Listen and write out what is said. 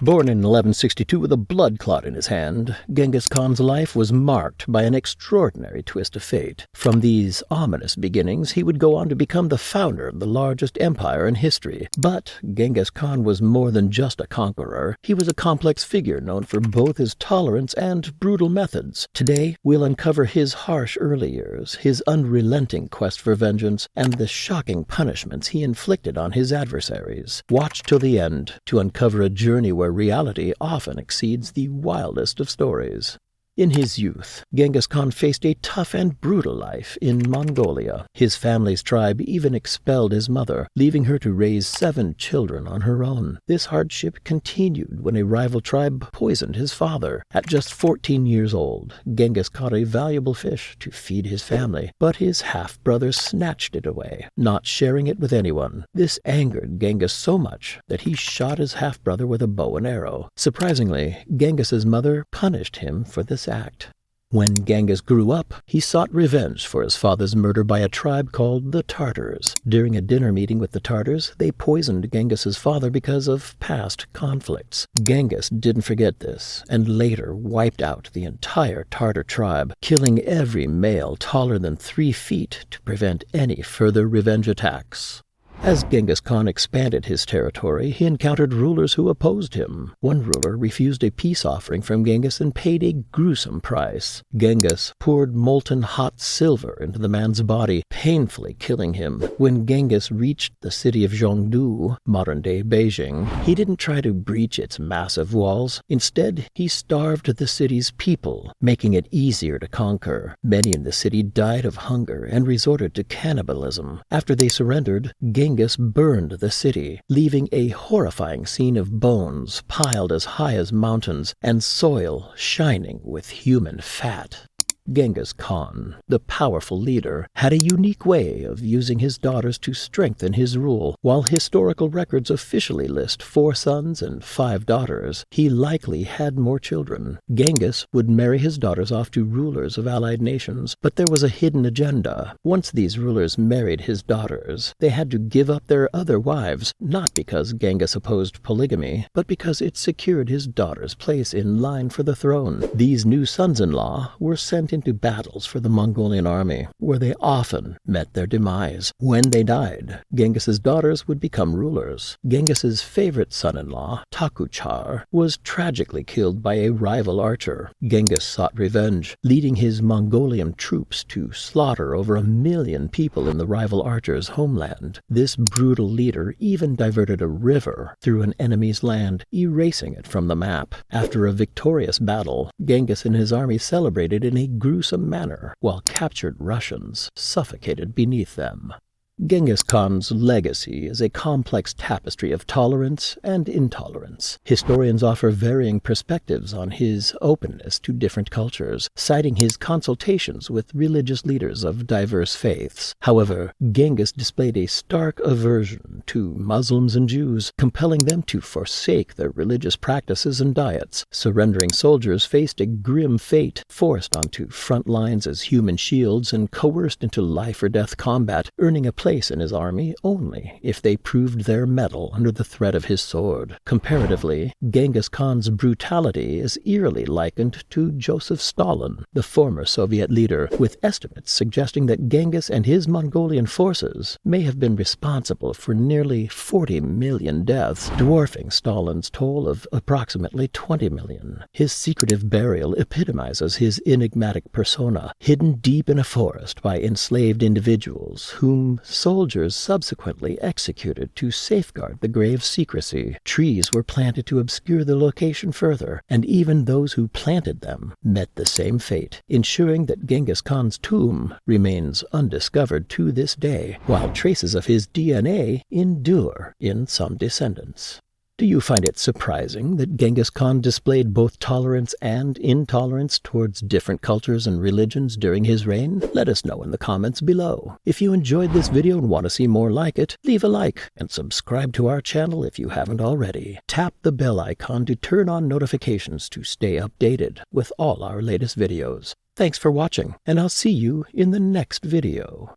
Born in 1162 with a blood clot in his hand, Genghis Khan's life was marked by an extraordinary twist of fate. From these ominous beginnings, he would go on to become the founder of the largest empire in history. But Genghis Khan was more than just a conqueror. He was a complex figure known for both his tolerance and brutal methods. Today, we'll uncover his harsh early years, his unrelenting quest for vengeance, and the shocking punishments he inflicted on his adversaries. Watch till the end to uncover a journey where reality often exceeds the wildest of stories. In his youth, Genghis Khan faced a tough and brutal life in Mongolia. His family's tribe even expelled his mother, leaving her to raise 7 children on her own. This hardship continued when a rival tribe poisoned his father. At just 14 years old, Genghis caught a valuable fish to feed his family, but his half-brother snatched it away, not sharing it with anyone. This angered Genghis so much that he shot his half-brother with a bow and arrow. Surprisingly, Genghis's mother punished him for this act. When Genghis grew up, he sought revenge for his father's murder by a tribe called the Tartars. During a dinner meeting with the Tartars, they poisoned Genghis's father because of past conflicts. Genghis didn't forget this, and later wiped out the entire Tartar tribe, killing every male taller than 3 feet to prevent any further revenge attacks. As Genghis Khan expanded his territory, he encountered rulers who opposed him. One ruler refused a peace offering from Genghis and paid a gruesome price. Genghis poured molten hot silver into the man's body, painfully killing him. When Genghis reached the city of Zhongdu, modern-day Beijing, he didn't try to breach its massive walls. Instead, he starved the city's people, making it easier to conquer. Many in the city died of hunger and resorted to cannibalism. After they surrendered, Genghis burned the city, leaving a horrifying scene of bones piled as high as mountains and soil shining with human fat. Genghis Khan, the powerful leader, had a unique way of using his daughters to strengthen his rule. While historical records officially list 4 sons and 5 daughters, he likely had more children. Genghis would marry his daughters off to rulers of allied nations, but there was a hidden agenda. Once these rulers married his daughters, they had to give up their other wives, not because Genghis opposed polygamy, but because it secured his daughters' place in line for the throne. These new sons-in-law were sent into battles for the Mongolian army, where they often met their demise. When they died, Genghis's daughters would become rulers. Genghis's favorite son-in-law, Takuchar, was tragically killed by a rival archer. Genghis sought revenge, leading his Mongolian troops to slaughter over 1 million people in the rival archer's homeland. This brutal leader even diverted a river through an enemy's land, erasing it from the map. After a victorious battle, Genghis and his army celebrated in a gruesome manner, while captured Russians suffocated beneath them. Genghis Khan's legacy is a complex tapestry of tolerance and intolerance. Historians offer varying perspectives on his openness to different cultures, citing his consultations with religious leaders of diverse faiths. However, Genghis displayed a stark aversion to Muslims and Jews, compelling them to forsake their religious practices and diets. Surrendering soldiers faced a grim fate, forced onto front lines as human shields and coerced into life-or-death combat, earning a place in his army only if they proved their mettle under the threat of his sword. Comparatively, Genghis Khan's brutality is eerily likened to Joseph Stalin, the former Soviet leader, with estimates suggesting that Genghis and his Mongolian forces may have been responsible for nearly 40 million deaths, dwarfing Stalin's toll of approximately 20 million. His secretive burial epitomizes his enigmatic persona, hidden deep in a forest by enslaved individuals whom soldiers subsequently executed to safeguard the grave's secrecy. Trees were planted to obscure the location further, and even those who planted them met the same fate, ensuring that Genghis Khan's tomb remains undiscovered to this day, while traces of his DNA endure in some descendants. Do you find it surprising that Genghis Khan displayed both tolerance and intolerance towards different cultures and religions during his reign? Let us know in the comments below. If you enjoyed this video and want to see more like it, leave a like and subscribe to our channel if you haven't already. Tap the bell icon to turn on notifications to stay updated with all our latest videos. Thanks for watching, and I'll see you in the next video.